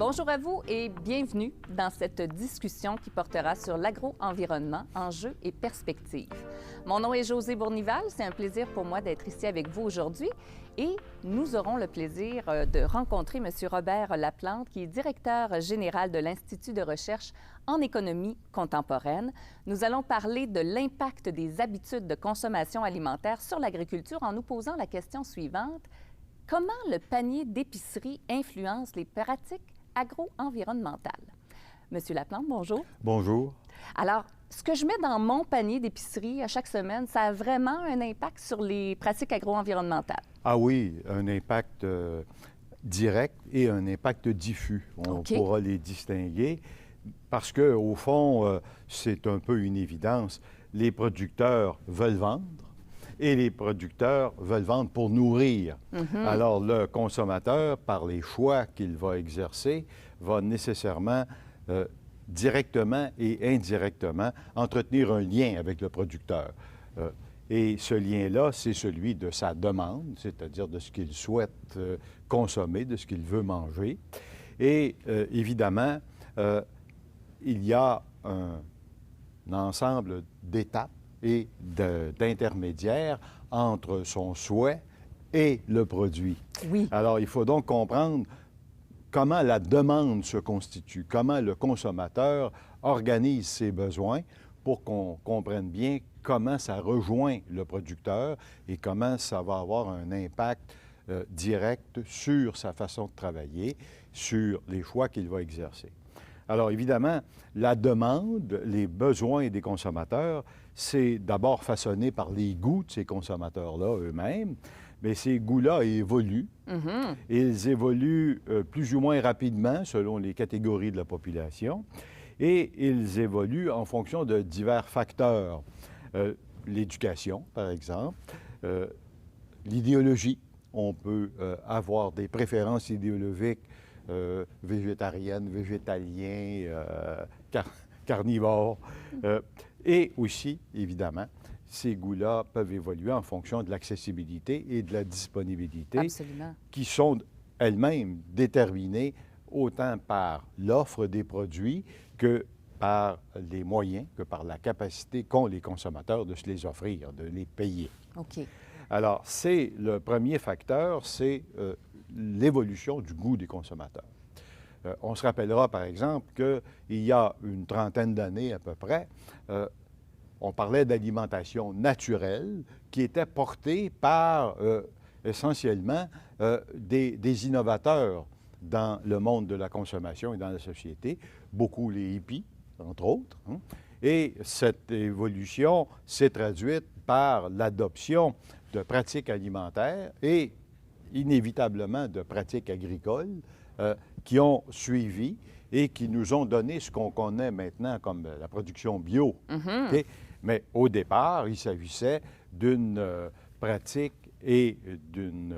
Bonjour à vous et bienvenue dans cette discussion qui portera sur l'agro-environnement, enjeux et perspectives. Mon nom est Josée Bournival, c'est un plaisir pour moi d'être ici avec vous aujourd'hui et nous aurons le plaisir de rencontrer M. Robert Laplante, qui est directeur général de l'Institut de recherche en économie contemporaine. Nous allons parler de l'impact des habitudes de consommation alimentaire sur l'agriculture en nous posant la question suivante. Comment le panier d'épicerie influence les pratiques agro-environnementales? Monsieur Laplante, bonjour. Bonjour. Alors, ce que je mets dans mon panier d'épicerie à chaque semaine, ça a vraiment un impact sur les pratiques agro-environnementales? Ah oui, un impact direct et un impact diffus. On pourra les distinguer parce que, au fond, c'est un peu une évidence. Les producteurs veulent vendre et les producteurs veulent vendre pour nourrir. Alors, le consommateur, par les choix qu'il va exercer, va nécessairement, directement et indirectement, entretenir un lien avec le producteur. Et ce lien-là, c'est celui de sa demande, c'est-à-dire de ce qu'il souhaite consommer, de ce qu'il veut manger. Et évidemment, il y a un ensemble d'étapes et d'intermédiaires entre son souhait et le produit. Oui. Alors, il faut donc comprendre comment la demande se constitue, comment le consommateur organise ses besoins pour qu'on comprenne bien comment ça rejoint le producteur et comment ça va avoir un impact direct sur sa façon de travailler, sur les choix qu'il va exercer. Alors, évidemment, la demande, les besoins des consommateurs, c'est d'abord façonné par les goûts de ces consommateurs-là eux-mêmes, mais ces goûts-là évoluent. Ils évoluent plus ou moins rapidement selon les catégories de la population et ils évoluent en fonction de divers facteurs. L'éducation, par exemple, l'idéologie. On peut avoir des préférences idéologiques végétariennes, végétaliens, carnivores. Et aussi, évidemment, ces goûts-là peuvent évoluer en fonction de l'accessibilité et de la disponibilité. Absolument. Qui sont elles-mêmes déterminées autant par l'offre des produits que par les moyens, que par la capacité qu'ont les consommateurs de se les offrir, de les payer. OK. Alors, c'est le premier facteur, c'est l'évolution du goût des consommateurs. On se rappellera, par exemple, qu'il y a une trentaine d'années à peu près, on parlait d'alimentation naturelle qui était portée par essentiellement des innovateurs dans le monde de la consommation et dans la société, beaucoup les hippies, entre autres. Et cette évolution s'est traduite par l'adoption de pratiques alimentaires et inévitablement de pratiques agricoles qui ont suivi et qui nous ont donné ce qu'on connaît maintenant comme la production bio. Okay? Mais au départ, il s'agissait d'une pratique et d'une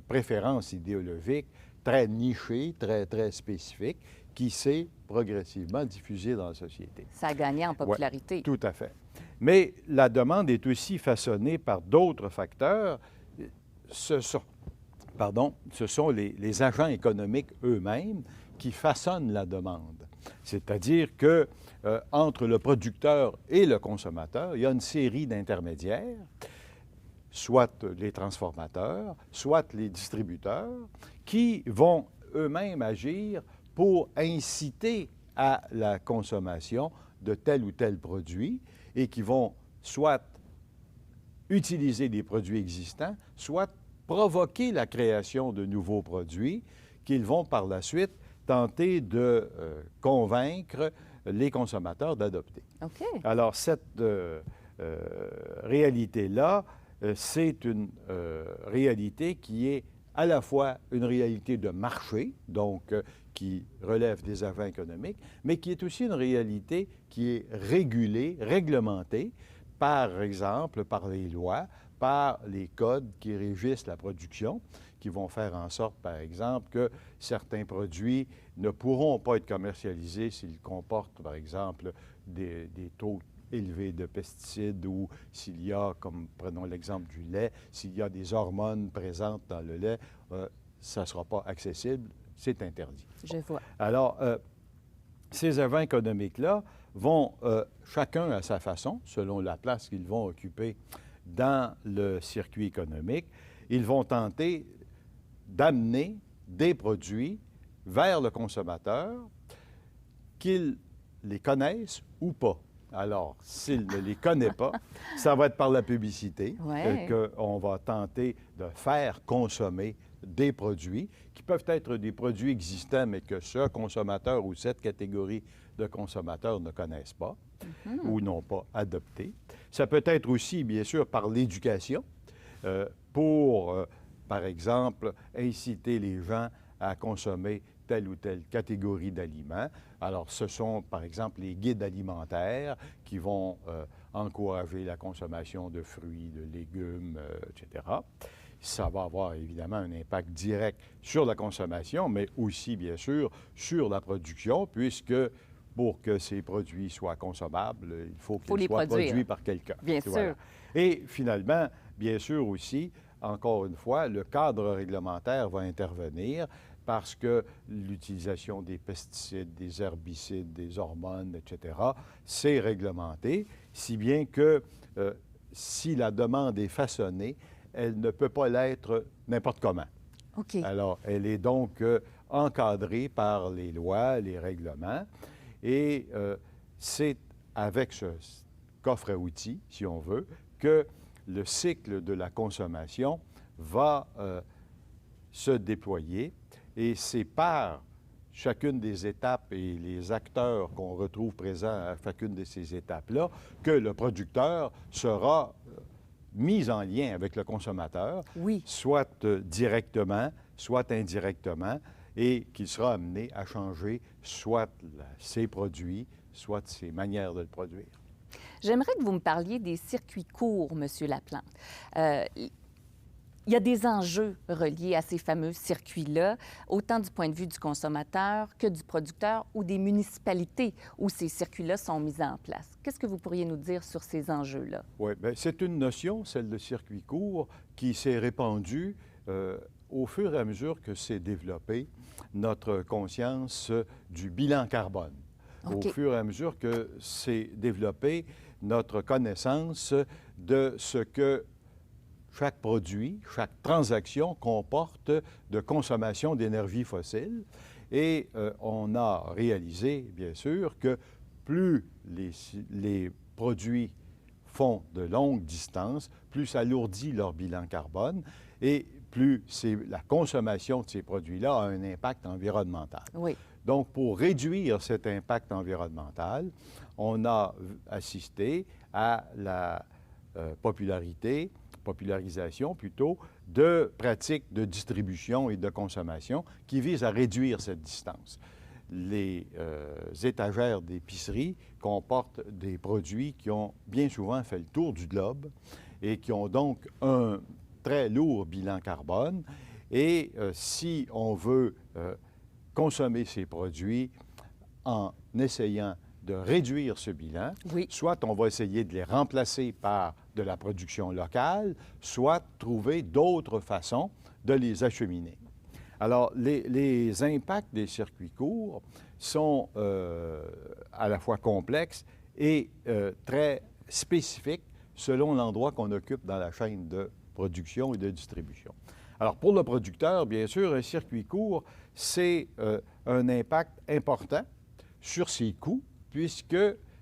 préférence idéologique très nichée, très spécifique, qui s'est progressivement diffusée dans la société. Ça a gagné en popularité. Ouais, tout à fait. Mais la demande est aussi façonnée par d'autres facteurs. Ce sont les agents économiques eux-mêmes qui façonnent la demande. C'est-à-dire que entre le producteur et le consommateur, il y a une série d'intermédiaires, soit les transformateurs, soit les distributeurs, qui vont eux-mêmes agir pour inciter à la consommation de tel ou tel produit et qui vont soit utiliser des produits existants, soit provoquer la création de nouveaux produits qu'ils vont par la suite tenter de convaincre les consommateurs d'adopter. OK. Alors, cette réalité-là, c'est une réalité qui est à la fois une réalité de marché, donc qui relève des agents économiques, mais qui est aussi une réalité qui est régulée, réglementée, par exemple, par les lois, par les codes qui régissent la production, qui vont faire en sorte, par exemple, que certains produits ne pourront pas être commercialisés s'ils comportent, par exemple, des taux élevés de pesticides ou s'il y a, comme prenons l'exemple du lait, s'il y a des hormones présentes dans le lait. ça ne sera pas accessible, c'est interdit. Je vois. Alors, ces agents économiques-là vont, chacun à sa façon, selon la place qu'ils vont occuper dans le circuit économique, ils vont tenter d'amener des produits vers le consommateur, qu'il les connaisse ou pas. Alors, s'il ne les connaît pas, ça va être par la publicité qu'on va tenter de faire consommer des produits qui peuvent être des produits existants, mais que ce consommateur ou cette catégorie de consommateurs ne connaissent pas ou n'ont pas adopté. Ça peut être aussi, bien sûr, par l'éducation pour, par exemple, inciter les gens à consommer telle ou telle catégorie d'aliments. Alors, ce sont, par exemple, les guides alimentaires qui vont encourager la consommation de fruits, de légumes, etc. Ça va avoir évidemment un impact direct sur la consommation, mais aussi, bien sûr, sur la production, puisque pour que ces produits soient consommables, il faut qu'ils soient produits par quelqu'un. Bien sûr. Et finalement, bien sûr aussi, encore une fois, le cadre réglementaire va intervenir parce que l'utilisation des pesticides, des herbicides, des hormones, etc., c'est réglementé, si bien que si la demande est façonnée, elle ne peut pas l'être n'importe comment. OK. Alors, elle est donc encadrée par les lois, les règlements, et c'est avec ce coffre à outils, si on veut, que le cycle de la consommation va se déployer, et c'est par chacune des étapes et les acteurs qu'on retrouve présents à chacune de ces étapes-là que le producteur sera mis en lien avec le consommateur, soit directement, soit indirectement, et qu'il sera amené à changer soit ses produits, soit ses manières de le produire. J'aimerais que vous me parliez des circuits courts, M. Laplante. Il y a des enjeux reliés à ces fameux circuits-là, autant du point de vue du consommateur que du producteur ou des municipalités où ces circuits-là sont mis en place. Qu'est-ce que vous pourriez nous dire sur ces enjeux-là? Oui, bien, c'est une notion, celle de circuit court, qui s'est répandue au fur et à mesure que s'est développée notre conscience du bilan carbone. Au fur et à mesure que s'est développée notre connaissance de ce que chaque produit, chaque transaction comporte de consommation d'énergie fossile. Et on a réalisé, bien sûr, que plus les produits font de longues distances, plus ça alourdit leur bilan carbone et plus la consommation de ces produits-là a un impact environnemental. Oui. Donc, pour réduire cet impact environnemental, on a assisté à la popularisation plutôt, de pratiques de distribution et de consommation qui visent à réduire cette distance. Les étagères d'épicerie comportent des produits qui ont bien souvent fait le tour du globe et qui ont donc un très lourd bilan carbone. Et si on veut consommer ces produits en essayant de réduire ce bilan, soit on va essayer de les remplacer par de la production locale, soit trouver d'autres façons de les acheminer. Alors, les impacts des circuits courts sont à la fois complexes et très spécifiques selon l'endroit qu'on occupe dans la chaîne de production et de distribution. Alors, pour le producteur, bien sûr, un circuit court, c'est un impact important sur ses coûts, puisque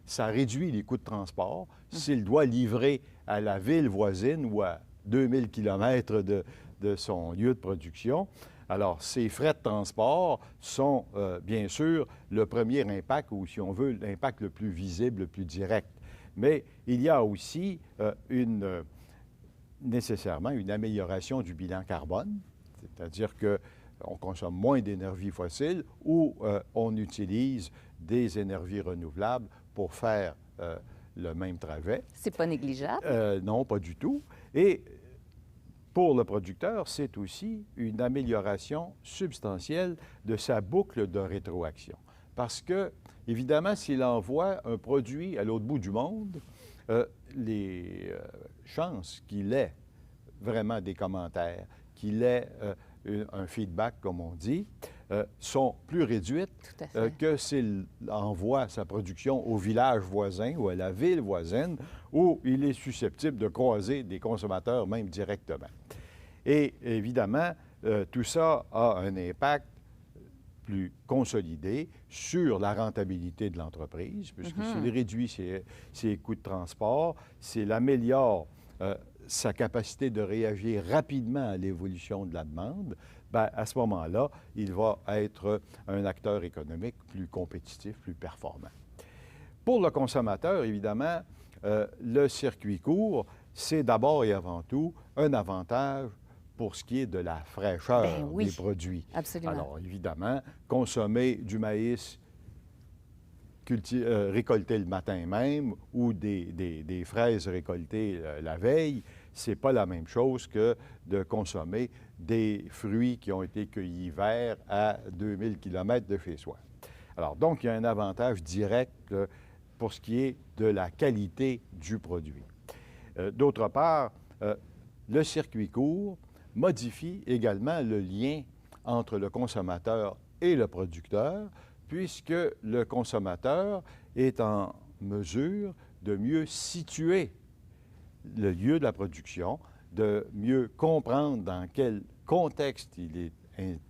ça réduit les coûts de transport. S'il doit livrer à la ville voisine ou à 2000 km de son lieu de production, alors ces frais de transport sont bien sûr le premier impact, ou si on veut, l'impact le plus visible, le plus direct. Mais il y a aussi nécessairement une amélioration du bilan carbone, c'est-à-dire qu'on consomme moins d'énergie fossile ou on utilise des énergies renouvelables pour faire le même trajet. C'est pas négligeable? Non, pas du tout. Et pour le producteur, c'est aussi une amélioration substantielle de sa boucle de rétroaction. Parce que, évidemment, s'il envoie un produit à l'autre bout du monde, les chances qu'il ait vraiment des commentaires, qu'il ait un feedback, comme on dit, sont plus réduites Tout à fait. que s'il envoie sa production au village voisin ou à la ville voisine, où il est susceptible de croiser des consommateurs même directement. Et évidemment, tout ça a un impact plus consolidé sur la rentabilité de l'entreprise, puisque s'il réduit ses coûts de transport, s'il améliore sa capacité de réagir rapidement à l'évolution de la demande, bien, à ce moment-là, il va être un acteur économique plus compétitif, plus performant. Pour le consommateur, évidemment, le circuit court, c'est d'abord et avant tout un avantage pour ce qui est de la fraîcheur oui, des produits. Absolument. Alors, évidemment, consommer du maïs récolté le matin même ou des fraises récoltées la veille, c'est pas la même chose que de consommer des fruits qui ont été cueillis verts à 2000 km de chez soi. Alors, donc, il y a un avantage direct pour ce qui est de la qualité du produit. D'autre part, le circuit court modifie également le lien entre le consommateur et le producteur, puisque le consommateur est en mesure de mieux situer le lieu de la production, de mieux comprendre dans quel contexte il est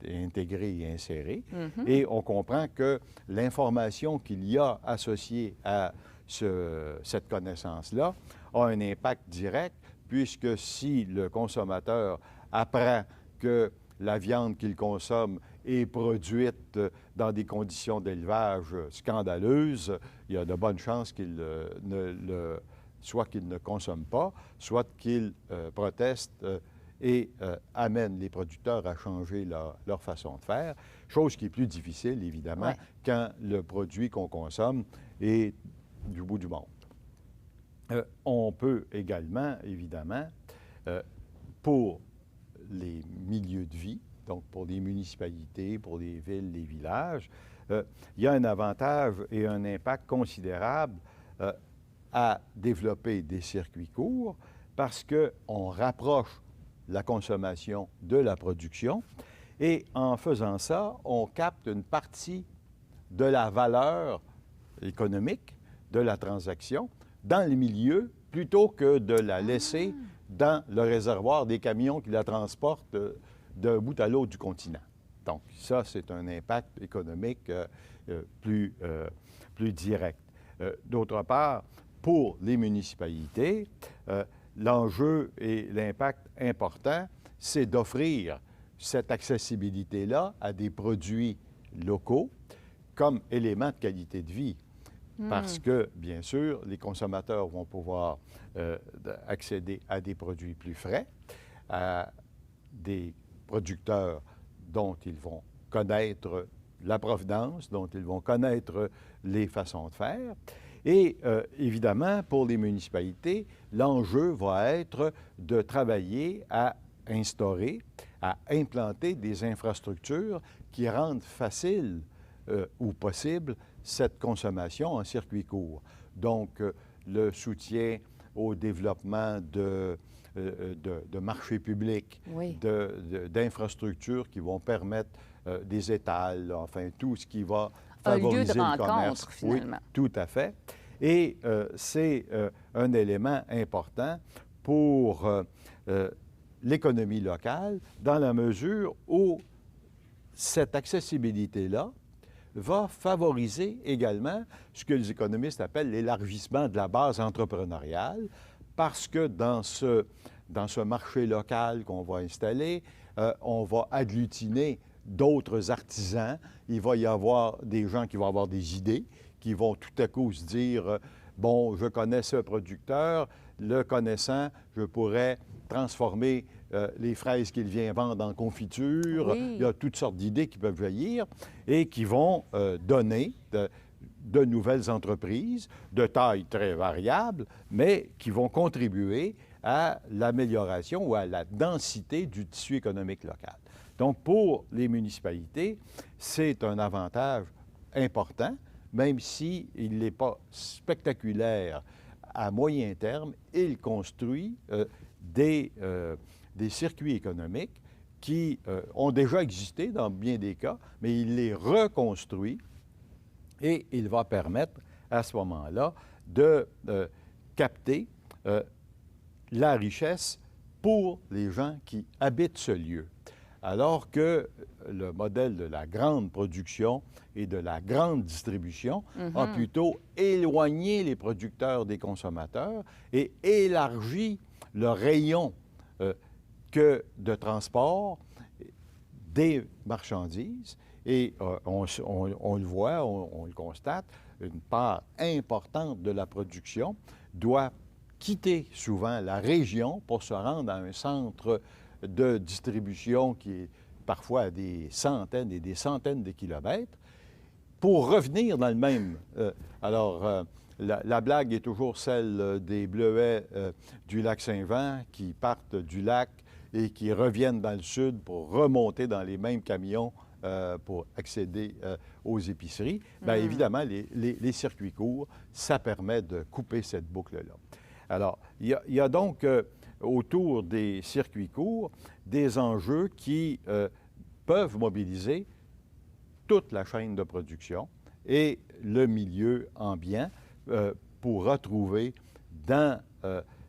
intégré et inséré. Et on comprend que l'information qu'il y a associée à cette connaissance-là a un impact direct, puisque si le consommateur apprend que la viande qu'il consomme est produite dans des conditions d'élevage scandaleuses, il y a de bonnes chances qu'il soit qu'il ne consomme pas, soit qu'il proteste et amène les producteurs à changer leur façon de faire, chose qui est plus difficile, évidemment, quand le produit qu'on consomme est du bout du monde. On peut également, évidemment, pour les milieux de vie, donc pour les municipalités, pour les villes, les villages, il y a un avantage et un impact considérable à développer des circuits courts parce qu'on rapproche la consommation de la production et en faisant ça, on capte une partie de la valeur économique de la transaction dans les milieux plutôt que de la laisser dans le réservoir des camions qui la transportent d'un bout à l'autre du continent. Donc, ça, c'est un impact économique plus direct. D'autre part, pour les municipalités, l'enjeu et l'impact important, c'est d'offrir cette accessibilité-là à des produits locaux comme élément de qualité de vie. Parce que, bien sûr, les consommateurs vont pouvoir accéder à des produits plus frais, à des producteurs dont ils vont connaître la provenance, dont ils vont connaître les façons de faire. Et évidemment, pour les municipalités, l'enjeu va être de travailler à instaurer, à implanter des infrastructures qui rendent facile ou possible cette consommation en circuit court. Donc, le soutien au développement de marchés publics, d'infrastructures qui vont permettre des étals, enfin, tout ce qui va favoriser le commerce. Finalement. Oui, tout à fait. Et c'est un élément important pour l'économie locale dans la mesure où cette accessibilité-là va favoriser également ce que les économistes appellent l'élargissement de la base entrepreneuriale, parce que dans ce marché local qu'on va installer, on va agglutiner d'autres artisans. Il va y avoir des gens qui vont avoir des idées, qui vont tout à coup se dire, bon, je connais ce producteur, le connaissant, je pourrais transformer les fraises qu'il vient vendre en confiture. Oui. Il y a toutes sortes d'idées qui peuvent jaillir et qui vont donner de nouvelles entreprises de taille très variable, mais qui vont contribuer à l'amélioration ou à la densité du tissu économique local. Donc, pour les municipalités, c'est un avantage important, même s'il n'est pas spectaculaire à moyen terme. Il construit des circuits économiques qui ont déjà existé dans bien des cas, mais il les reconstruit et il va permettre à ce moment-là de capter la richesse pour les gens qui habitent ce lieu. Alors que le modèle de la grande production et de la grande distribution a plutôt éloigné les producteurs des consommateurs et élargi le rayon que de transport des marchandises. Et on le voit, on le constate, une part importante de la production doit quitter souvent la région pour se rendre à un centre de distribution qui est parfois à des centaines et des centaines de kilomètres, pour revenir dans le même. La blague est toujours celle des bleuets du lac Saint-Jean qui partent du lac et qui reviennent dans le sud pour remonter dans les mêmes camions pour accéder aux épiceries. Bien, évidemment, les circuits courts, ça permet de couper cette boucle-là. Alors, il y a donc autour des circuits courts des enjeux qui peuvent mobiliser toute la chaîne de production et le milieu ambiant pour retrouver dans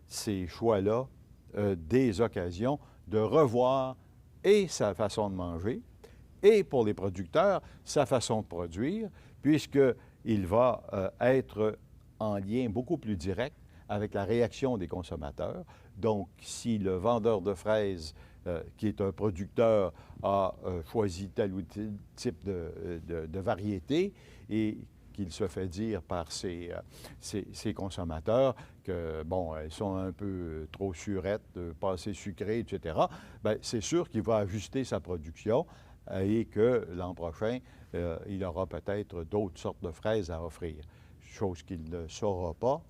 ces choix-là des occasions de revoir et sa façon de manger et pour les producteurs, sa façon de produire, puisqu'il va être en lien beaucoup plus direct avec la réaction des consommateurs. Donc, si le vendeur de fraises, qui est un producteur, a choisi tel ou tel type de variété et qu'il se fait dire par ses consommateurs que, bon, elles sont un peu trop surettes, pas assez sucrées, etc., bien, c'est sûr qu'il va ajuster sa production et que l'an prochain, il aura peut-être d'autres sortes de fraises à offrir, chose qu'il ne saura pas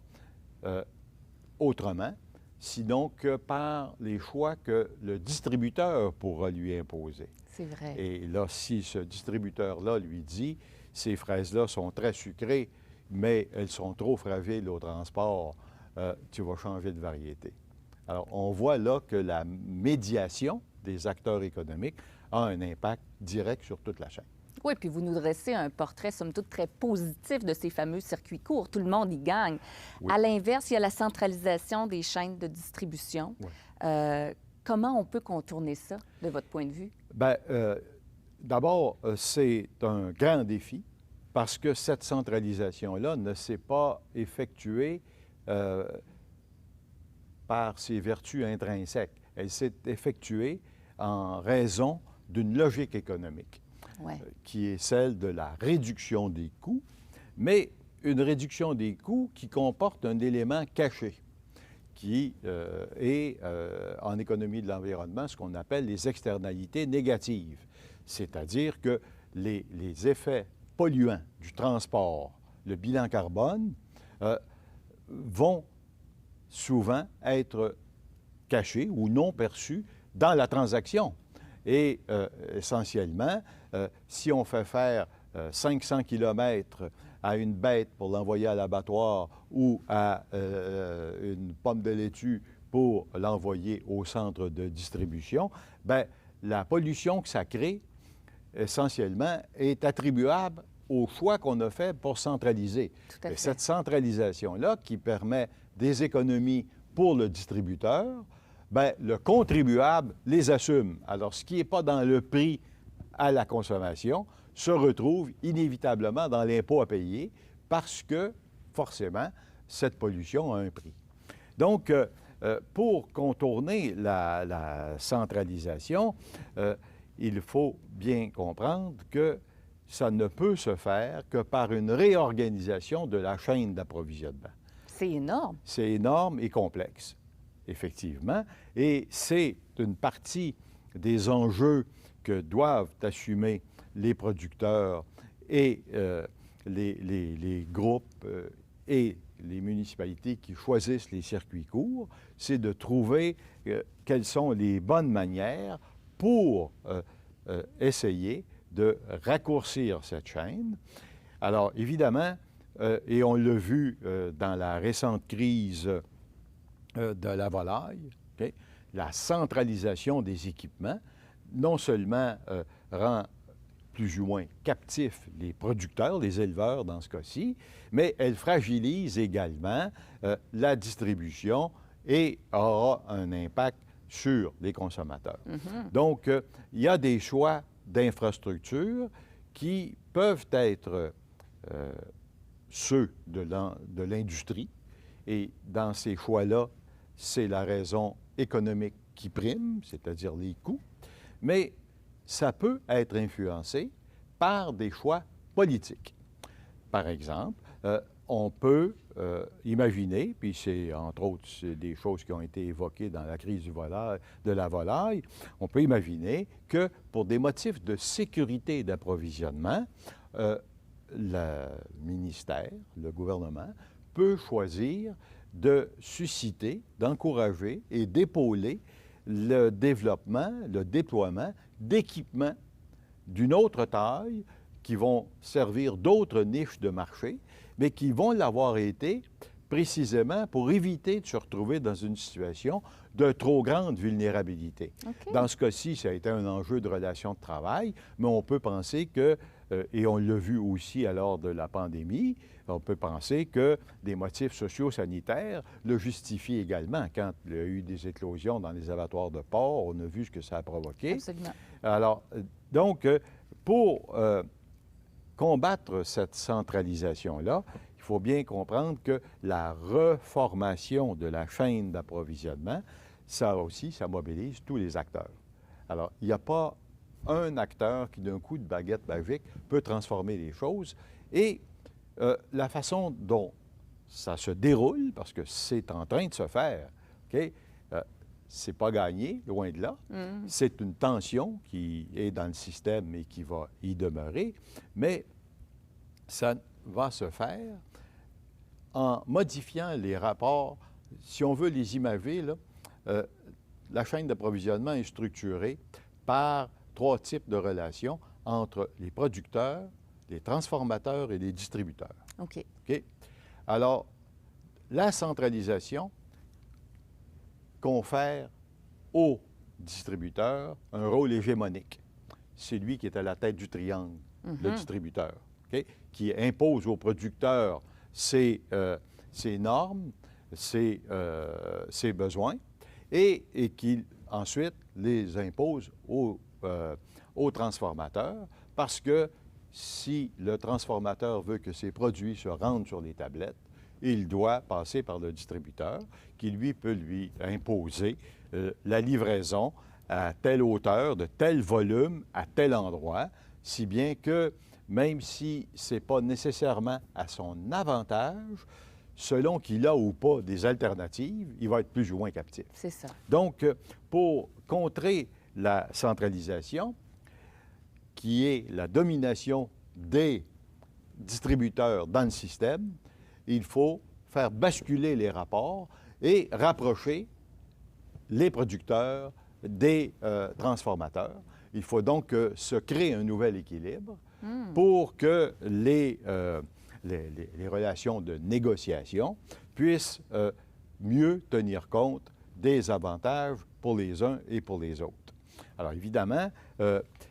autrement, sinon que par les choix que le distributeur pourra lui imposer. C'est vrai. Et là, si ce distributeur-là lui dit « ces fraises-là sont très sucrées, mais elles sont trop fragiles au transport, tu vas changer de variété ». Alors, on voit là que la médiation des acteurs économiques a un impact direct sur toute la chaîne. Oui, puis vous nous dressez un portrait, somme toute, très positif de ces fameux circuits courts. Tout le monde y gagne. Oui. À l'inverse, il y a la centralisation des chaînes de distribution. Oui. Comment on peut contourner ça, de votre point de vue? Bien, d'abord, c'est un grand défi parce que cette centralisation-là ne s'est pas effectuée par ses vertus intrinsèques. Elle s'est effectuée en raison d'une logique économique. Ouais. Qui est celle de la réduction des coûts, mais une réduction des coûts qui comporte un élément caché, qui est en économie de l'environnement ce qu'on appelle les externalités négatives, c'est-à-dire que les effets polluants du transport, le bilan carbone, vont souvent être cachés ou non perçus dans la transaction. Et essentiellement, si on fait faire 500 km à une bête pour l'envoyer à l'abattoir ou à une pomme de laitue pour l'envoyer au centre de distribution, bien, la pollution que ça crée, essentiellement, est attribuable au choix qu'on a fait pour centraliser. Tout à fait. Cette centralisation-là qui permet des économies pour le distributeur, bien, le contribuable les assume. Alors, ce qui n'est pas dans le prix à la consommation se retrouve inévitablement dans l'impôt à payer parce que, forcément, cette pollution a un prix. Donc, pour contourner la centralisation, il faut bien comprendre que ça ne peut se faire que par une réorganisation de la chaîne d'approvisionnement. C'est énorme. C'est énorme et complexe, effectivement, et c'est une partie des enjeux que doivent assumer les producteurs et les groupes et les municipalités qui choisissent les circuits courts, c'est de trouver quelles sont les bonnes manières pour essayer de raccourcir cette chaîne. Alors, évidemment, et on l'a vu dans la récente crise de la volaille, okay, la centralisation des équipements non seulement rend plus ou moins captifs les producteurs, les éleveurs dans ce cas-ci, mais elle fragilise également la distribution et aura un impact sur les consommateurs. Donc, il y a des choix d'infrastructures qui peuvent être ceux de l'industrie. Et dans ces choix-là, c'est la raison économique qui prime, c'est-à-dire les coûts, mais ça peut être influencé par des choix politiques. Par exemple, on peut imaginer, puis c'est entre autres c'est des choses qui ont été évoquées dans la crise de la volaille, on peut imaginer que pour des motifs de sécurité d'approvisionnement, le ministère, le gouvernement, peut choisir de susciter, d'encourager et d'épauler le développement, le déploiement d'équipements d'une autre taille qui vont servir d'autres niches de marché, mais qui vont l'avoir été précisément pour éviter de se retrouver dans une situation de trop grande vulnérabilité. OK. Dans ce cas-ci, ça a été un enjeu de relations de travail, mais on peut penser que, et on l'a vu aussi lors de la pandémie, on peut penser que des motifs socio-sanitaires le justifient également. Quand il y a eu des éclosions dans les abattoirs de porc, on a vu ce que ça a provoqué. Absolument. Alors, donc, pour combattre cette centralisation-là, il faut bien comprendre que la reformation de la chaîne d'approvisionnement, ça aussi, ça mobilise tous les acteurs. Alors, il n'y a pas un acteur qui, d'un coup de baguette magique, peut transformer les choses. Et la façon dont ça se déroule, parce que c'est en train de se faire, OK? C'est pas gagné, loin de là. C'est une tension qui est dans le système et qui va y demeurer, mais ça va se faire en modifiant les rapports. Si on veut les imager, là, la chaîne d'approvisionnement est structurée par 3 types de relations entre les producteurs, les transformateurs et les distributeurs. OK. OK? Alors, la centralisation confère au distributeur un rôle hégémonique. C'est lui qui est à la tête du triangle, le distributeur, OK? Qui impose aux producteurs ses normes, ses besoins, et qui ensuite les impose aux transformateurs, parce que si le transformateur veut que ses produits se rendent sur les tablettes, il doit passer par le distributeur qui, lui, peut lui imposer la livraison à telle hauteur, de tel volume, à tel endroit, si bien que même si ce n'est pas nécessairement à son avantage, selon qu'il a ou pas des alternatives, il va être plus ou moins captif. C'est ça. Donc, pour contrer la centralisation, qui est la domination des distributeurs dans le système, il faut faire basculer les rapports et rapprocher les producteurs des transformateurs. Il faut donc se créer un nouvel équilibre pour que les relations de négociation puissent mieux tenir compte des avantages pour les uns et pour les autres. Alors évidemment,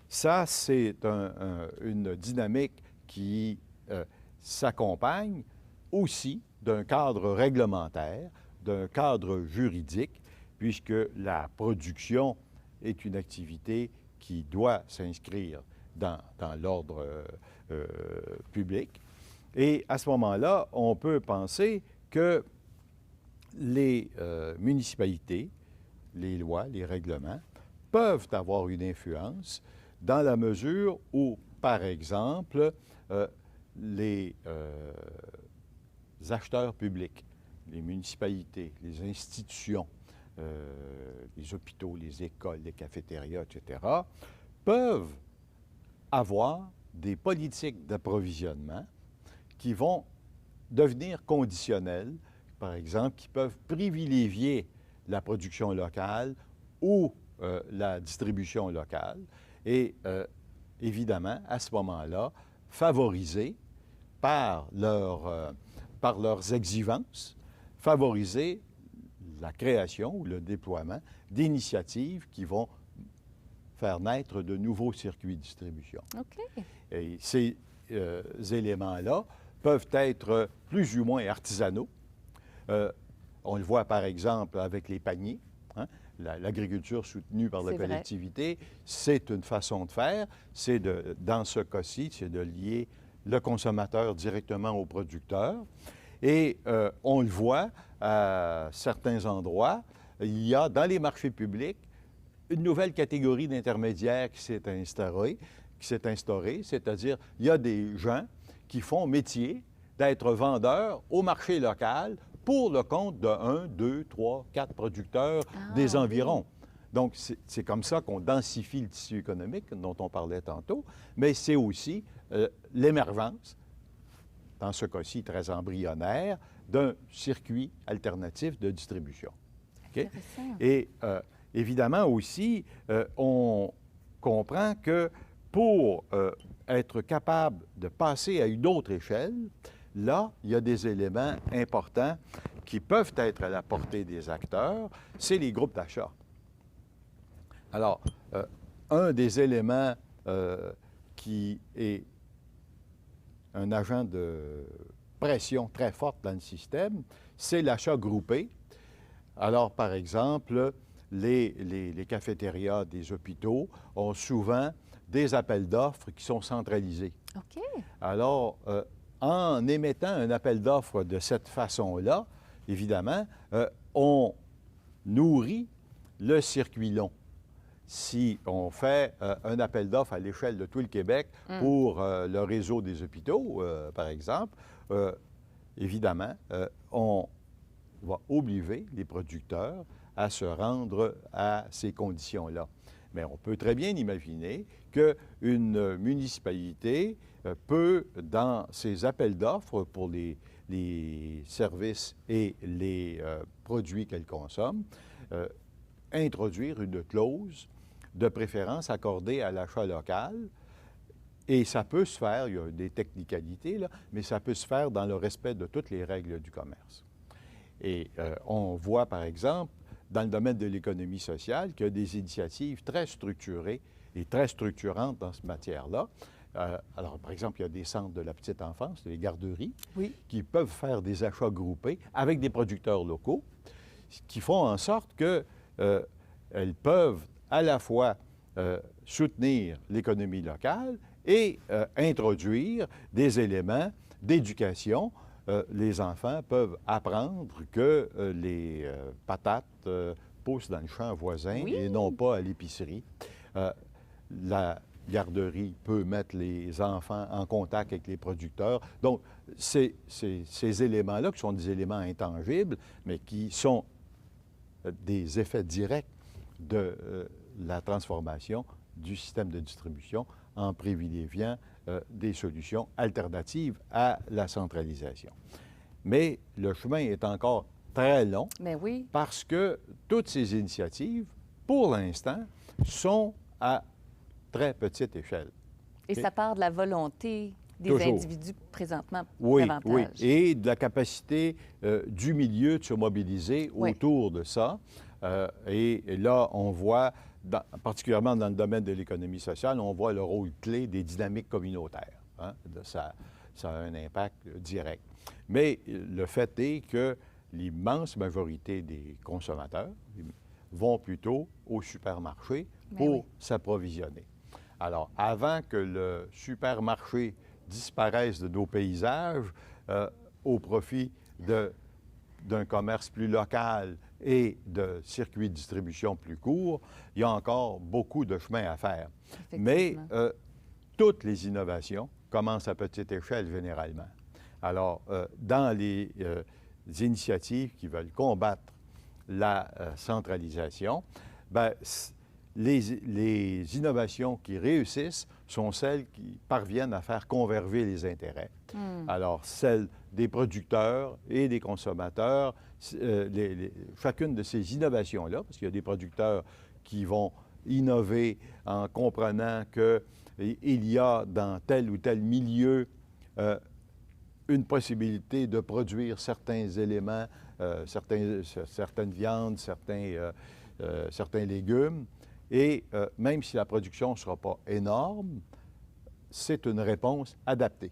ça, c'est une dynamique qui s'accompagne aussi d'un cadre réglementaire, d'un cadre juridique, puisque la production est une activité qui doit s'inscrire dans l'ordre public. Et à ce moment-là, on peut penser que les municipalités, les lois, les règlements, peuvent avoir une influence dans la mesure où, par exemple, les acheteurs publics, les municipalités, les institutions, les hôpitaux, les écoles, les cafétérias, etc., peuvent avoir des politiques d'approvisionnement qui vont devenir conditionnelles, par exemple, qui peuvent privilégier la production locale ou la distribution locale et, évidemment, à ce moment-là, favoriser par leurs exigences, favoriser la création ou le déploiement d'initiatives qui vont faire naître de nouveaux circuits de distribution. OK. Et ces éléments-là peuvent être plus ou moins artisanaux. On le voit par exemple avec les paniers. Hein? L'agriculture soutenue par la C'est vrai. collectivité, c'est une façon de faire. Dans ce cas-ci, c'est de lier le consommateur directement au producteur. Et on le voit à certains endroits, il y a dans les marchés publics une nouvelle catégorie d'intermédiaires qui s'est instaurée, c'est-à-dire il y a des gens qui font métier d'être vendeurs au marché local pour le compte de 1, 2, 3, 4 producteurs des environs. Donc, c'est comme ça qu'on densifie le tissu économique dont on parlait tantôt, mais c'est aussi l'émergence, dans ce cas-ci très embryonnaire, d'un circuit alternatif de distribution. Okay? Et évidemment aussi, on comprend que pour être capable de passer à une autre échelle, là, il y a des éléments importants qui peuvent être à la portée des acteurs, c'est les groupes d'achat. Alors, un des éléments qui est un agent de pression très forte dans le système, c'est l'achat groupé. Alors, par exemple, les cafétérias des hôpitaux ont souvent des appels d'offres qui sont centralisés. OK. Alors, en émettant un appel d'offres de cette façon-là, évidemment, on nourrit le circuit long. Si on fait un appel d'offres à l'échelle de tout le Québec pour le réseau des hôpitaux, par exemple, évidemment, on va obliger les producteurs à se rendre à ces conditions-là. Mais on peut très bien imaginer qu'une municipalité peut, dans ses appels d'offres pour les services et les produits qu'elle consomme, introduire une clause de préférence accordée à l'achat local. Et ça peut se faire, il y a des technicalités, là, mais ça peut se faire dans le respect de toutes les règles du commerce. Et on voit, par exemple, dans le domaine de l'économie sociale, qu'il y a des initiatives très structurées et très structurantes dans cette matière-là. Alors, par exemple, il y a des centres de la petite enfance, les garderies, qui peuvent faire des achats groupés avec des producteurs locaux, qui font en sorte qu'elles peuvent à la fois soutenir l'économie locale et introduire des éléments d'éducation. Les enfants peuvent apprendre que les patates poussent dans le champ voisin et non pas à l'épicerie. La garderie peut mettre les enfants en contact avec les producteurs. Donc, ces éléments-là, qui sont des éléments intangibles, mais qui sont des effets directs de la transformation du système de distribution en privilégiant des solutions alternatives à la centralisation. Mais le chemin est encore très long parce que toutes ces initiatives, pour l'instant, sont à très petite échelle. Et ça part de la volonté des individus présentement davantage. Oui, et de la capacité du milieu de se mobiliser autour de ça. Et là, on voit, particulièrement dans le domaine de l'économie sociale, on voit le rôle clé des dynamiques communautaires. Hein? Ça a un impact direct. Mais le fait est que l'immense majorité des consommateurs vont plutôt au supermarché pour s'approvisionner. Alors, avant que le supermarché disparaisse de nos paysages au profit d'un commerce plus local et de circuits de distribution plus courts, il y a encore beaucoup de chemin à faire. Mais toutes les innovations commencent à petite échelle généralement. Alors, dans les initiatives qui veulent combattre la centralisation, bien, les innovations qui réussissent sont celles qui parviennent à faire converger les intérêts. Alors, celles des producteurs et des consommateurs, chacune de ces innovations-là, parce qu'il y a des producteurs qui vont innover en comprenant qu'il y a dans tel ou tel milieu une possibilité de produire certains éléments, certaines viandes, certains légumes, Et même si la production ne sera pas énorme, c'est une réponse adaptée.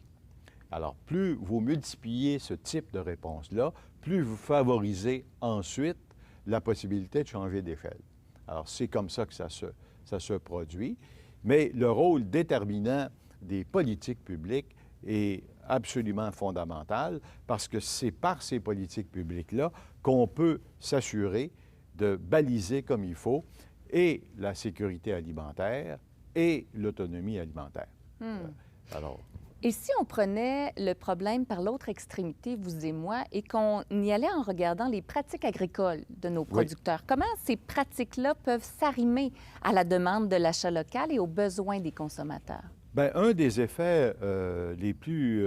Alors, plus vous multipliez ce type de réponse-là, plus vous favorisez ensuite la possibilité de changer d'échelle. Alors, c'est comme ça que ça se produit. Mais le rôle déterminant des politiques publiques est absolument fondamental parce que c'est par ces politiques publiques-là qu'on peut s'assurer de baliser comme il faut et la sécurité alimentaire et l'autonomie alimentaire. Alors, et si on prenait le problème par l'autre extrémité, vous et moi, et qu'on y allait en regardant les pratiques agricoles de nos producteurs, oui. Comment ces pratiques-là peuvent s'arrimer à la demande de l'achat local et aux besoins des consommateurs? Bien, un des effets les plus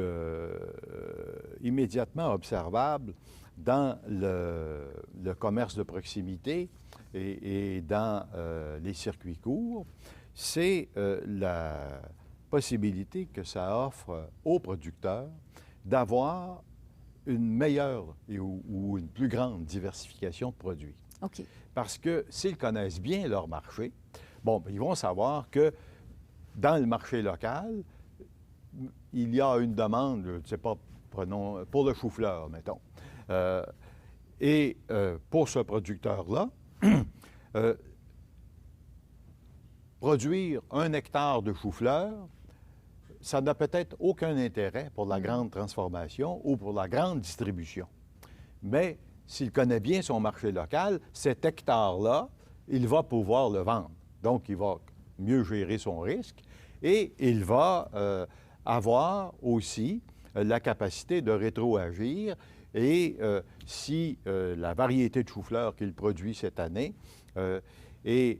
immédiatement observables dans le commerce de proximité et dans les circuits courts, c'est la possibilité que ça offre aux producteurs d'avoir une meilleure ou une plus grande diversification de produits. OK. Parce que s'ils connaissent bien leur marché, bon, bien, ils vont savoir que dans le marché local, il y a une demande, je ne sais pas, prenons pour le chou-fleur, mettons. Pour ce producteur-là, produire 1 hectare de chou-fleur, ça n'a peut-être aucun intérêt pour la grande transformation ou pour la grande distribution. Mais s'il connaît bien son marché local, cet hectare-là, il va pouvoir le vendre. Donc, il va mieux gérer son risque et il va avoir aussi la capacité de rétroagir. Et si la variété de chou-fleur qu'il produit cette année est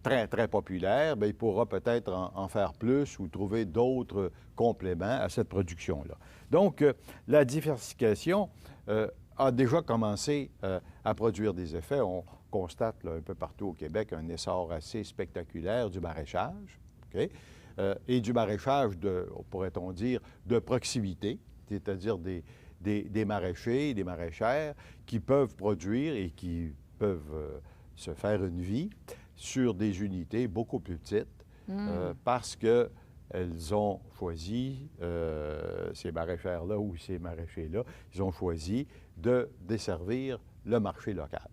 très, très populaire, bien, il pourra peut-être en faire plus ou trouver d'autres compléments à cette production-là. Donc, la diversification a déjà commencé à produire des effets. On constate là, un peu partout au Québec un essor assez spectaculaire du maraîchage, okay? Et du maraîchage, pourrait-on dire, de proximité, c'est-à-dire des maraîchers, des maraîchères qui peuvent produire et qui peuvent se faire une vie sur des unités beaucoup plus petites parce qu'elles ont choisi, ces maraîchères-là ou ces maraîchers-là, ils ont choisi de desservir le marché local.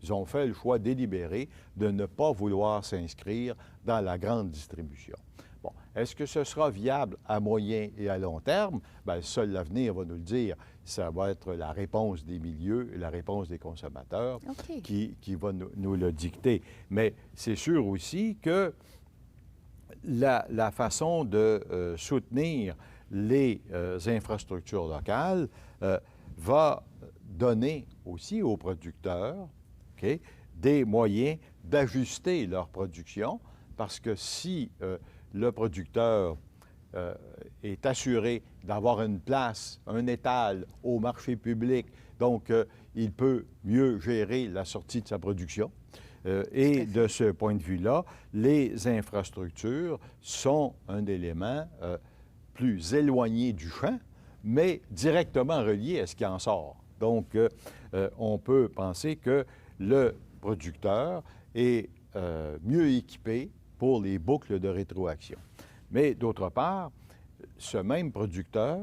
Ils ont fait le choix délibéré de ne pas vouloir s'inscrire dans la grande distribution. Bon, est-ce que ce sera viable à moyen et à long terme? Bien, seul l'avenir va nous le dire. Ça va être la réponse des milieux et la réponse des consommateurs qui va nous le dicter. Mais c'est sûr aussi que la façon de soutenir les infrastructures locales va donner aussi aux producteurs des moyens d'ajuster leur production, parce que si le producteur est assuré d'avoir une place, un étal au marché public, donc il peut mieux gérer la sortie de sa production. Et de ce point de vue-là, les infrastructures sont un élément plus éloigné du champ, mais directement relié à ce qui en sort. Donc, on peut penser que le producteur est mieux équipé pour les boucles de rétroaction. Mais d'autre part, ce même producteur,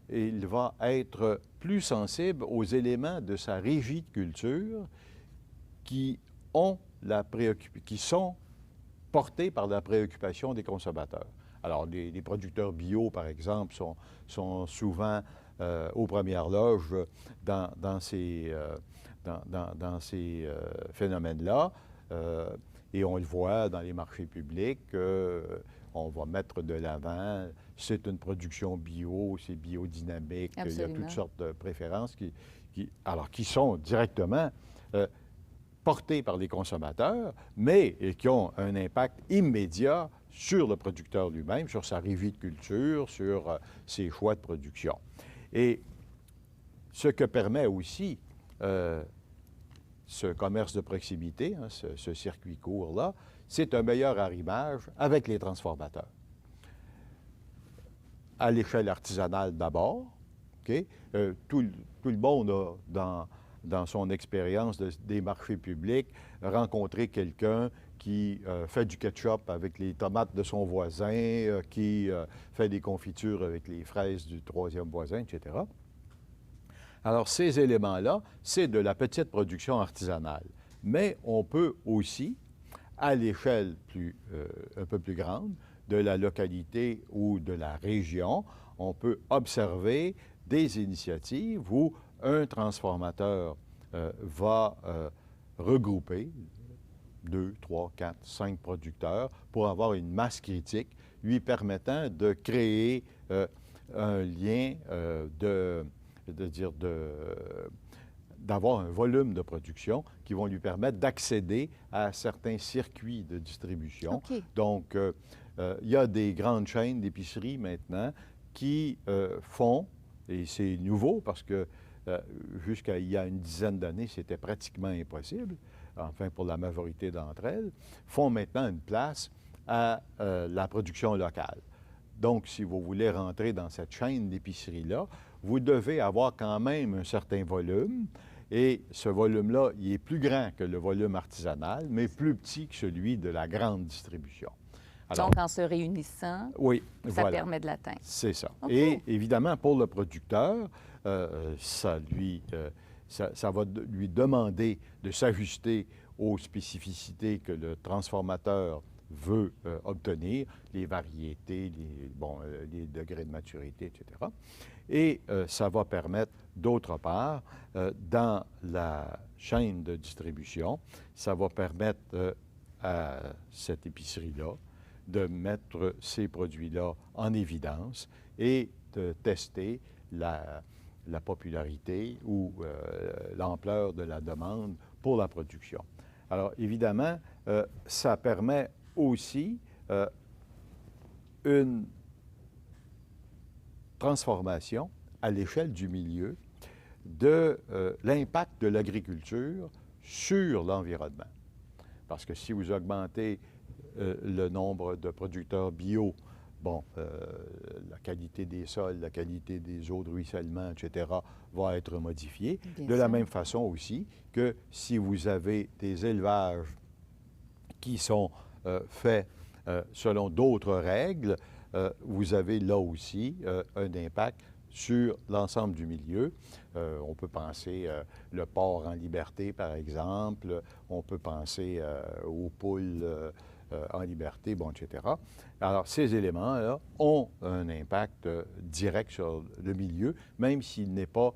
il va être plus sensible aux éléments de sa régie de culture qui sont portés par la préoccupation des consommateurs. Alors, les producteurs bio, par exemple, sont souvent aux premières loges dans ces phénomènes-là. Et on le voit dans les marchés publics, on va mettre de l'avant, c'est une production bio, c'est biodynamique, Absolument. Il y a toutes sortes de préférences qui sont directement portées par les consommateurs, mais qui ont un impact immédiat sur le producteur lui-même, sur sa régie de culture, sur ses choix de production. Et ce que permet aussi ce commerce de proximité, ce circuit court-là, c'est un meilleur arrimage avec les transformateurs. À l'échelle artisanale d'abord, tout le monde a dans son expérience des marchés publics, rencontrer quelqu'un qui fait du ketchup avec les tomates de son voisin, qui fait des confitures avec les fraises du troisième voisin, etc. Alors, ces éléments-là, c'est de la petite production artisanale. Mais on peut aussi, à l'échelle un peu plus grande, de la localité ou de la région, on peut observer des initiatives où un transformateur va regrouper 2, 3, 4, 5 producteurs pour avoir une masse critique lui permettant de créer un lien, d'avoir un volume de production qui vont lui permettre d'accéder à certains circuits de distribution. OK. Donc, il y a des grandes chaînes d'épicerie maintenant qui font, et c'est nouveau parce que jusqu'à il y a une dizaine d'années, c'était pratiquement impossible, enfin pour la majorité d'entre elles, font maintenant une place à la production locale. Donc, si vous voulez rentrer dans cette chaîne d'épicerie-là, vous devez avoir quand même un certain volume, et ce volume-là, il est plus grand que le volume artisanal, mais plus petit que celui de la grande distribution. Alors, donc, en se réunissant, oui, ça permet de l'atteindre. C'est ça. Okay. Et évidemment, pour le producteur, ça va lui demander de s'ajuster aux spécificités que le transformateur veut obtenir, les variétés, les degrés de maturité, etc. Et ça va permettre, d'autre part, dans la chaîne de distribution, ça va permettre à cette épicerie-là de mettre ces produits-là en évidence et de tester la popularité ou l'ampleur de la demande pour la production. Alors, évidemment, ça permet aussi une transformation à l'échelle du milieu de l'impact de l'agriculture sur l'environnement. Parce que si vous augmentez le nombre de producteurs bio, la qualité des sols, la qualité des eaux de ruissellement, etc., va être modifiée. De la même façon aussi que si vous avez des élevages qui sont faits selon d'autres règles, vous avez là aussi un impact sur l'ensemble du milieu. On peut penser le porc en liberté, par exemple. On peut penser aux poules en liberté, etc. Alors, ces éléments-là ont un impact direct sur le milieu, même s'il n'est pas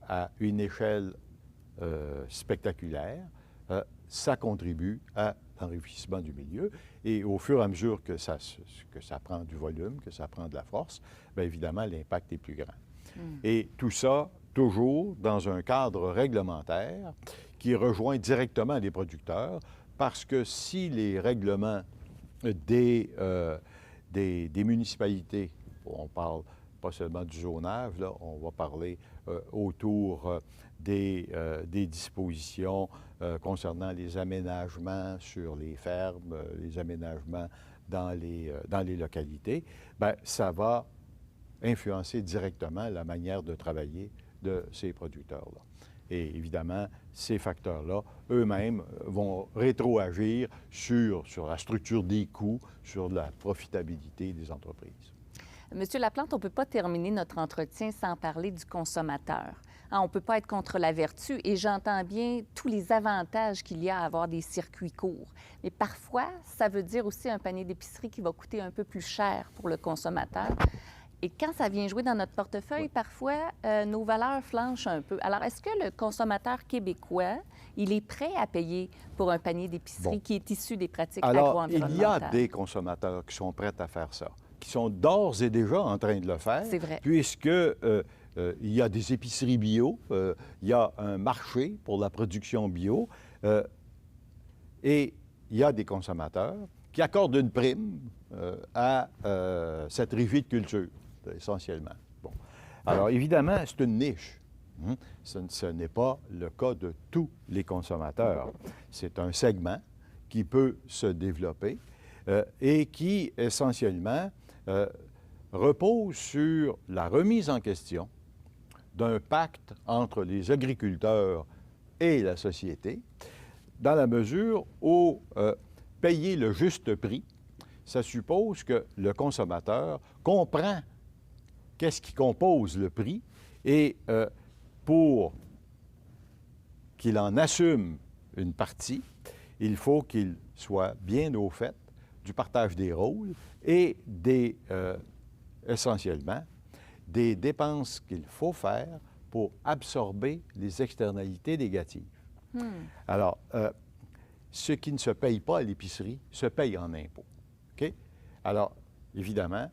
à une échelle spectaculaire. Ça contribue à l'enrichissement du milieu. Et au fur et à mesure que ça prend du volume, que ça prend de la force, bien évidemment, l'impact est plus grand. Et tout ça, toujours dans un cadre réglementaire qui rejoint directement les producteurs, parce que si les règlements des municipalités, on parle pas seulement du zonage, là, on va parler autour des dispositions concernant les aménagements sur les fermes, les aménagements dans les localités, bien, ça va influencer directement la manière de travailler de ces producteurs-là. Et évidemment, ces facteurs-là, eux-mêmes, vont rétroagir sur la structure des coûts, sur la profitabilité des entreprises. Monsieur Laplante, on ne peut pas terminer notre entretien sans parler du consommateur. On ne peut pas être contre la vertu, et j'entends bien tous les avantages qu'il y a à avoir des circuits courts. Mais parfois, ça veut dire aussi un panier d'épicerie qui va coûter un peu plus cher pour le consommateur. Et quand ça vient jouer dans notre portefeuille, parfois, nos valeurs flanchent un peu. Alors, est-ce que le consommateur québécois, il est prêt à payer pour un panier d'épicerie qui est issu des pratiques agro-environnementales? Il y a des consommateurs qui sont prêts à faire ça, qui sont d'ores et déjà en train de le faire. C'est vrai. Puisque il y a des épiceries bio, il y a un marché pour la production bio, et il y a des consommateurs qui accordent une prime à cette riviculture, essentiellement. Bon. Alors, évidemment, c'est une niche. Ce n'est pas le cas de tous les consommateurs. C'est un segment qui peut se développer et qui, essentiellement, repose sur la remise en question d'un pacte entre les agriculteurs et la société, dans la mesure où payer le juste prix, ça suppose que le consommateur comprend qu'est-ce qui compose le prix et pour qu'il en assume une partie, il faut qu'il soit bien au fait du partage des rôles et essentiellement, des dépenses qu'il faut faire pour absorber les externalités négatives. Alors, ce qui ne se paye pas à l'épicerie se paye en impôts. OK? Alors, évidemment,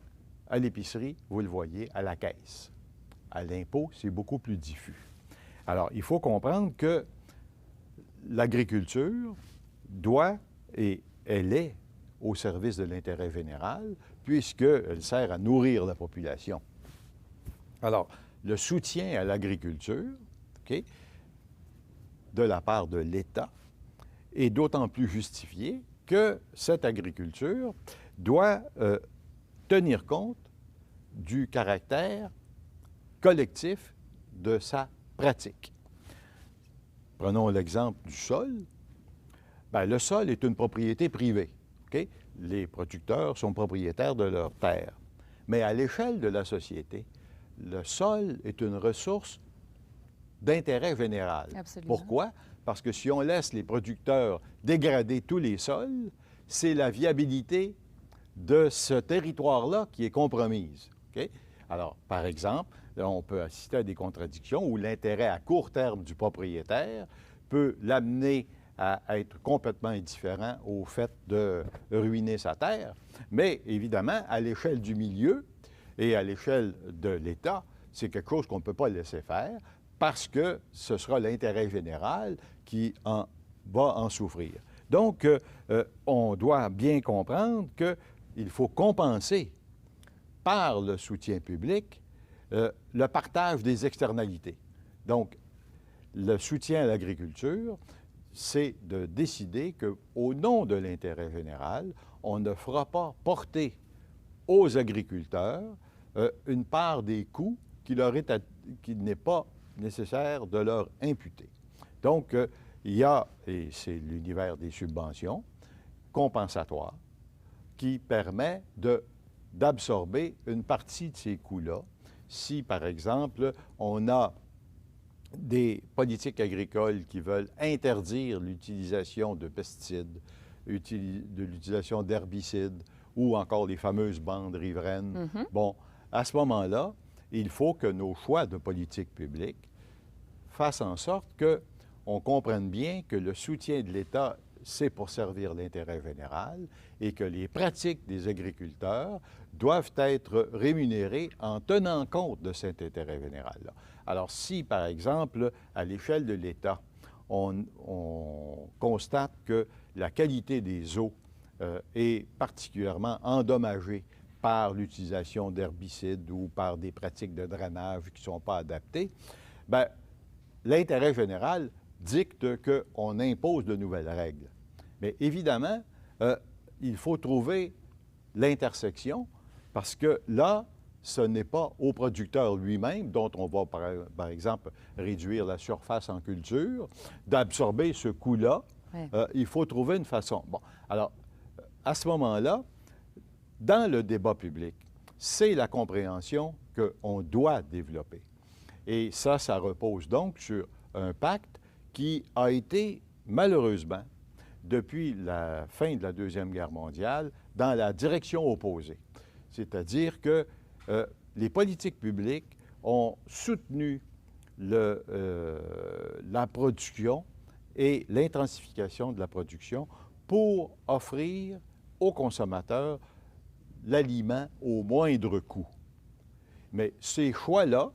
à l'épicerie, vous le voyez, à la caisse. À l'impôt, c'est beaucoup plus diffus. Alors, il faut comprendre que l'agriculture doit, et elle est, au service de l'intérêt général, puisqu'elle sert à nourrir la population. Alors, le soutien à l'agriculture, OK, de la part de l'État, est d'autant plus justifié que cette agriculture doit tenir compte du caractère collectif de sa pratique. Prenons l'exemple du sol. Bien, le sol est une propriété privée. OK? Les producteurs sont propriétaires de leurs terres. Mais à l'échelle de la société, le sol est une ressource d'intérêt général. Absolument. Pourquoi? Parce que si on laisse les producteurs dégrader tous les sols, c'est la viabilité de ce territoire-là qui est compromise. OK? Alors, par exemple, là, on peut assister à des contradictions où l'intérêt à court terme du propriétaire peut l'amener à être complètement indifférent au fait de ruiner sa terre. Mais évidemment, à l'échelle du milieu et à l'échelle de l'État, c'est quelque chose qu'on ne peut pas laisser faire parce que ce sera l'intérêt général qui va en souffrir. Donc, on doit bien comprendre qu'il faut compenser par le soutien public le partage des externalités. Donc, le soutien à l'agriculture, c'est de décider qu'au nom de l'intérêt général, on ne fera pas porter aux agriculteurs une part des coûts qu'il n'est pas nécessaire de leur imputer. Donc, il y a, et c'est l'univers des subventions compensatoires, qui permet d'absorber une partie de ces coûts-là. Si, par exemple, on a des politiques agricoles qui veulent interdire l'utilisation de pesticides, de l'utilisation d'herbicides ou encore les fameuses bandes riveraines. Bon, à ce moment-là, il faut que nos choix de politique publique fassent en sorte qu'on comprenne bien que le soutien de l'État, c'est pour servir l'intérêt général et que les pratiques des agriculteurs doivent être rémunérées en tenant compte de cet intérêt général-là. Alors, si, par exemple, à l'échelle de l'État, on constate que la qualité des eaux est particulièrement endommagée par l'utilisation d'herbicides ou par des pratiques de drainage qui ne sont pas adaptées, bien, l'intérêt général dicte qu'on impose de nouvelles règles. Mais évidemment, il faut trouver l'intersection parce que là, ce n'est pas au producteur lui-même, dont on va, par exemple, réduire la surface en culture, d'absorber ce coût-là. Ouais. Il faut trouver une façon. Bon, alors, à ce moment-là, dans le débat public, c'est la compréhension qu'on doit développer. Et ça repose donc sur un pacte qui a été, malheureusement, depuis la fin de la Deuxième Guerre mondiale, dans la direction opposée. C'est-à-dire que les politiques publiques ont soutenu la production et l'intensification de la production pour offrir aux consommateurs l'aliment au moindre coût. Mais ces choix-là,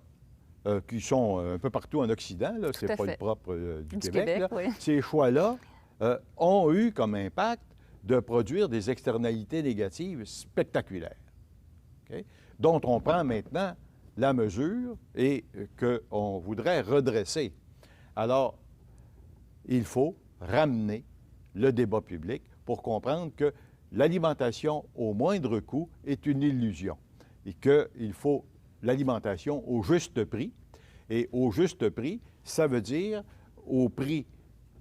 qui sont un peu partout en Occident, ce n'est pas le propre du Québec, là, oui. Ces choix-là ont eu comme impact de produire des externalités négatives spectaculaires, okay, dont on prend maintenant la mesure et qu'on voudrait redresser. Alors, il faut ramener le débat public pour comprendre que l'alimentation au moindre coût est une illusion et qu'il faut l'alimentation au juste prix Et au juste prix, ça veut dire au prix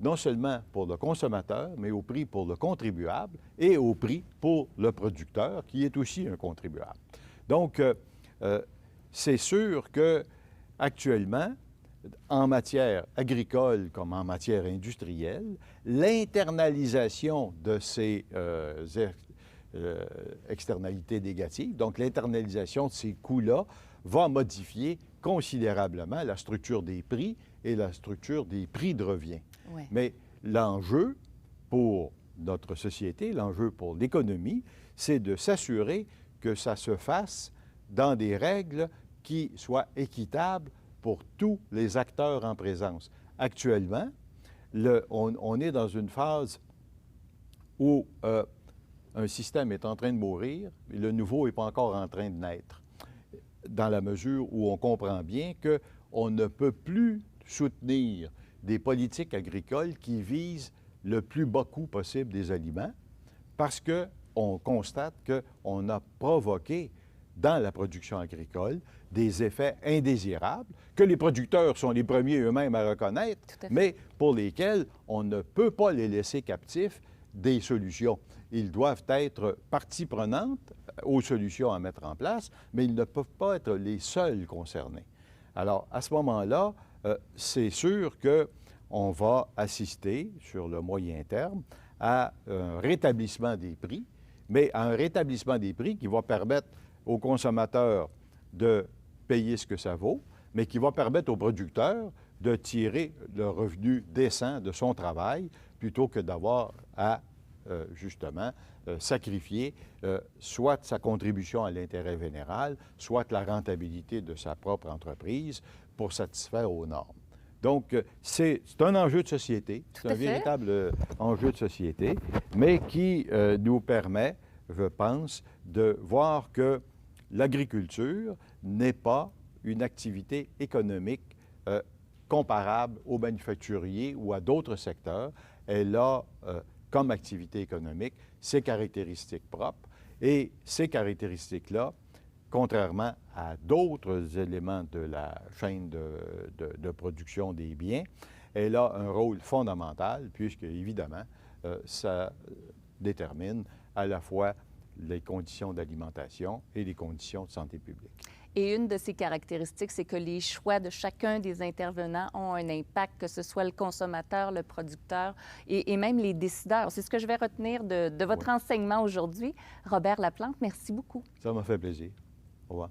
non seulement pour le consommateur, mais au prix pour le contribuable et au prix pour le producteur, qui est aussi un contribuable. Donc, c'est sûr que actuellement, en matière agricole comme en matière industrielle, l'internalisation de ces externalités négatives, donc l'internalisation de ces coûts-là, va modifier considérablement la structure des prix et la structure des prix de revient. Oui. Mais l'enjeu pour notre société, l'enjeu pour l'économie, c'est de s'assurer que ça se fasse dans des règles qui soient équitables pour tous les acteurs en présence. Actuellement, on est dans une phase où un système est en train de mourir et le nouveau n'est pas encore en train de naître, dans la mesure où on comprend bien qu'on ne peut plus soutenir des politiques agricoles qui visent le plus bas coût possible des aliments parce qu'on constate qu'on a provoqué dans la production agricole des effets indésirables que les producteurs sont les premiers eux-mêmes à reconnaître, mais pour lesquels on ne peut pas les laisser captifs des solutions. Ils doivent être partie prenante aux solutions à mettre en place, mais ils ne peuvent pas être les seuls concernés. Alors, à ce moment-là, c'est sûr qu'on va assister, sur le moyen terme, à un rétablissement des prix, mais à un rétablissement des prix qui va permettre aux consommateurs de payer ce que ça vaut, mais qui va permettre aux producteurs de tirer le revenu décent de son travail plutôt que d'avoir à, justement, sacrifier soit sa contribution à l'intérêt général, soit la rentabilité de sa propre entreprise pour satisfaire aux normes. Donc, c'est un enjeu de société, c'est un véritable enjeu de société, mais qui nous permet, je pense, de voir que l'agriculture n'est pas une activité économique comparable aux manufacturiers ou à d'autres secteurs. Elle a, comme activité économique, ses caractéristiques propres et ces caractéristiques-là, contrairement à d'autres éléments de la chaîne de production des biens, elle a un rôle fondamental puisque, évidemment, ça détermine à la fois les conditions d'alimentation et les conditions de santé publique. Et une de ces caractéristiques, c'est que les choix de chacun des intervenants ont un impact, que ce soit le consommateur, le producteur et même les décideurs. C'est ce que je vais retenir de votre enseignement aujourd'hui. Robert Laplante, merci beaucoup. Ça m'a fait plaisir. Au revoir.